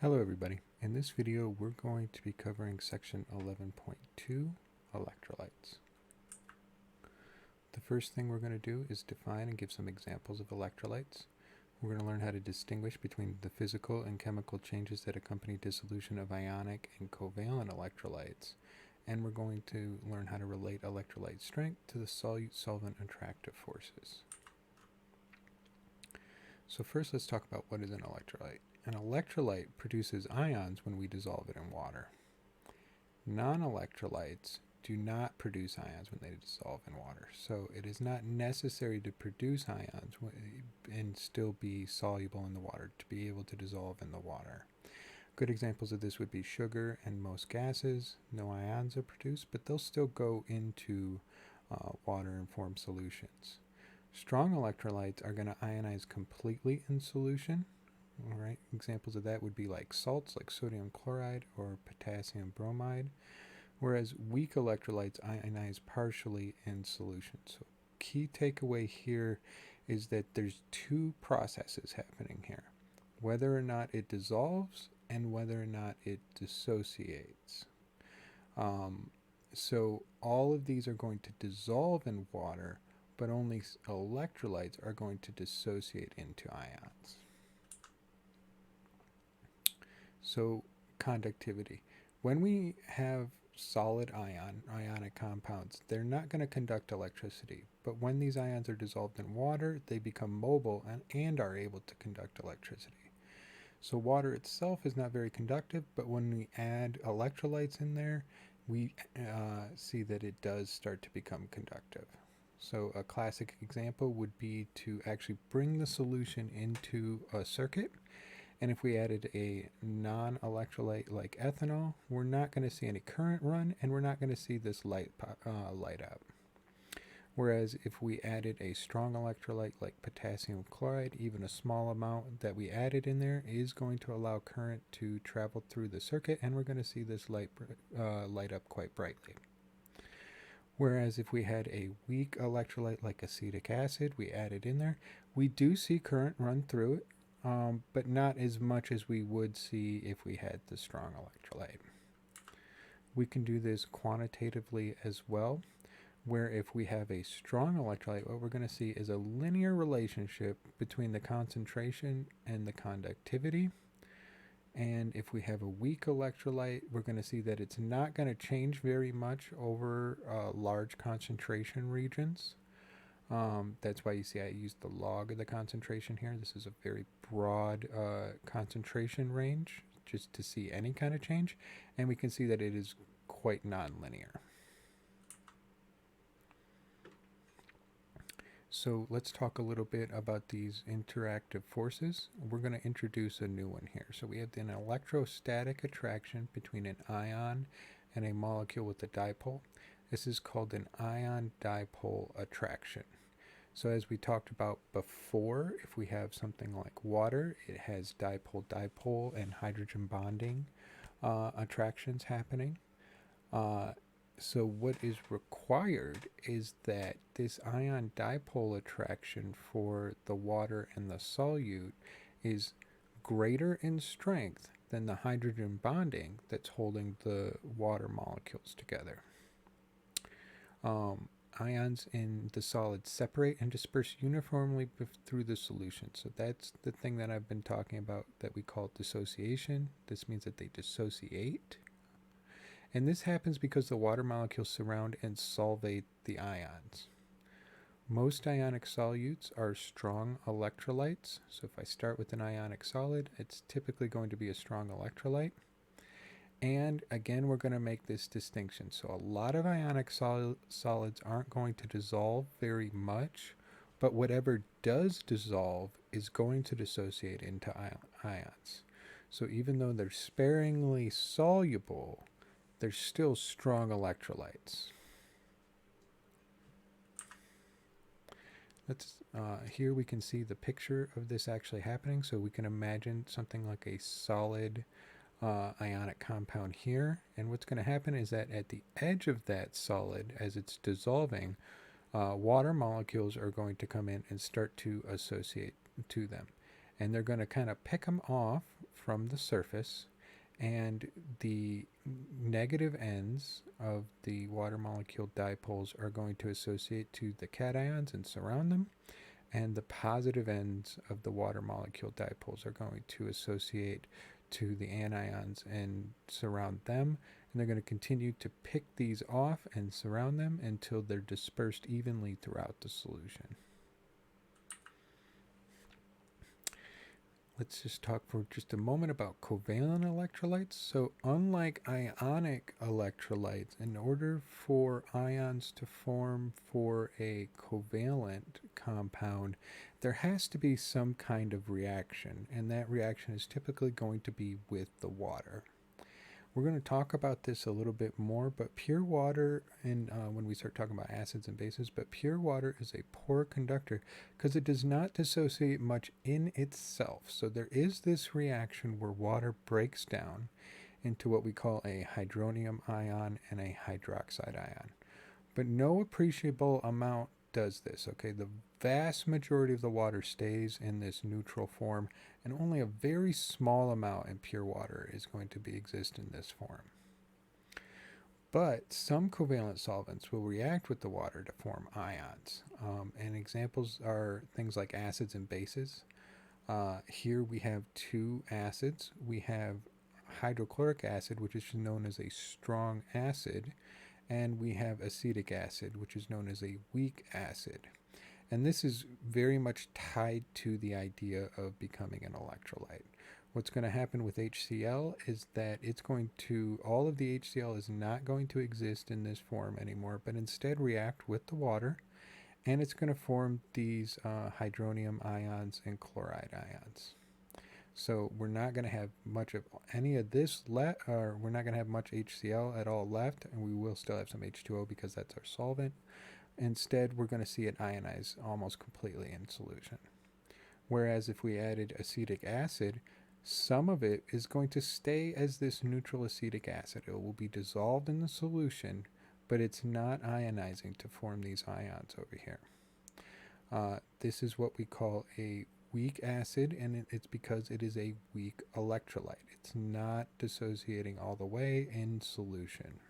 Hello everybody. In this video we're going to be covering section 11.2 electrolytes. The first thing we're going to do is define and give some examples of electrolytes. We're going to learn how to distinguish between the physical and chemical changes that accompany dissolution of ionic and covalent electrolytes. And we're going to learn how to relate electrolyte strength to the solute-solvent attractive forces. So first let's talk about what is an electrolyte. An electrolyte produces ions when we dissolve it in water. Non-electrolytes do not produce ions when they dissolve in water. So it is not necessary to produce ions and still be soluble in the water to be able to dissolve in the water. Good examples of this would be sugar and most gases. No ions are produced, but they'll still go into water and form solutions. Strong electrolytes are going to ionize completely in solution. All right, examples of that would be like salts, like sodium chloride or potassium bromide, whereas weak electrolytes ionize partially in solution. So key takeaway here is that there's two processes happening here, whether or not it dissolves and whether or not it dissociates. So all of these are going to dissolve in water, but only electrolytes are going to dissociate into ions. So conductivity. When we have solid ionic compounds, they're not going to conduct electricity. But when these ions are dissolved in water, they become mobile and are able to conduct electricity. So water itself is not very conductive, but when we add electrolytes in there, we see that it does start to become conductive. So a classic example would be to actually bring the solution into a circuit. And if we added a non-electrolyte like ethanol, we're not going to see any current run, and we're not going to see this light up. Whereas if we added a strong electrolyte like potassium chloride, even a small amount that we added in there is going to allow current to travel through the circuit, and we're going to see this light up quite brightly. Whereas if we had a weak electrolyte like acetic acid, we added in there, we do see current run through it, but not as much as we would see if we had the strong electrolyte. We can do this quantitatively as well, where if we have a strong electrolyte, what we're going to see is a linear relationship between the concentration and the conductivity. And if we have a weak electrolyte, we're going to see that it's not going to change very much over large concentration regions. That's why you see I used the log of the concentration here. This is a very broad concentration range just to see any kind of change. And we can see that it is quite nonlinear. So let's talk a little bit about these interactive forces. We're going to introduce a new one here. So we have an electrostatic attraction between an ion and a molecule with a dipole. This is called an ion-dipole attraction. So as we talked about before, if we have something like water, it has dipole-dipole and hydrogen bonding attractions happening. So what is required is that this ion-dipole attraction for the water and the solute is greater in strength than the hydrogen bonding that's holding the water molecules together. Ions in the solid separate and disperse uniformly through the solution. So that's the thing that I've been talking about that we call dissociation. This means that they dissociate. And this happens because the water molecules surround and solvate the ions. Most ionic solutes are strong electrolytes. So if I start with an ionic solid, it's typically going to be a strong electrolyte. And again, we're going to make this distinction. So a lot of ionic solids aren't going to dissolve very much, but whatever does dissolve is going to dissociate into ions. So even though they're sparingly soluble, they're still strong electrolytes. Here we can see the picture of this actually happening. So we can imagine something like a solid ionic compound here. And what's going to happen is that at the edge of that solid, as it's dissolving, water molecules are going to come in and start to associate to them. And they're going to kind of pick them off from the surface, and the negative ends of the water molecule dipoles are going to associate to the cations and surround them, and the positive ends of the water molecule dipoles are going to associate to the anions and surround them, and they're going to continue to pick these off and surround them until they're dispersed evenly throughout the solution. Let's just talk for just a moment about covalent electrolytes. So unlike ionic electrolytes, in order for ions to form for a covalent compound, there has to be some kind of reaction, and that reaction is typically going to be with the water. We're going to talk about this a little bit more, but pure water, and when we start talking about acids and bases, but pure water is a poor conductor because it does not dissociate much in itself. So there is this reaction where water breaks down into what we call a hydronium ion and a hydroxide ion. But no appreciable amount does this, okay? The vast majority of the water stays in this neutral form, and only a very small amount in pure water is going to exist in this form. But some covalent solvents will react with the water to form ions, and examples are things like acids and bases. Here we have two acids. We have hydrochloric acid, which is known as a strong acid, and we have acetic acid, which is known as a weak acid. And this is very much tied to the idea of becoming an electrolyte. What's going to happen with HCl is that all of the HCl is not going to exist in this form anymore, but instead react with the water, and it's going to form these hydronium ions and chloride ions. So we're not going to have much of any of this left, or we're not going to have much HCl at all left, and we will still have some H2O because that's our solvent. Instead, we're going to see it ionize almost completely in solution. Whereas if we added acetic acid, some of it is going to stay as this neutral acetic acid. It will be dissolved in the solution, but it's not ionizing to form these ions over here. This is what we call a weak acid, and it's because it is a weak electrolyte. It's not dissociating all the way in solution.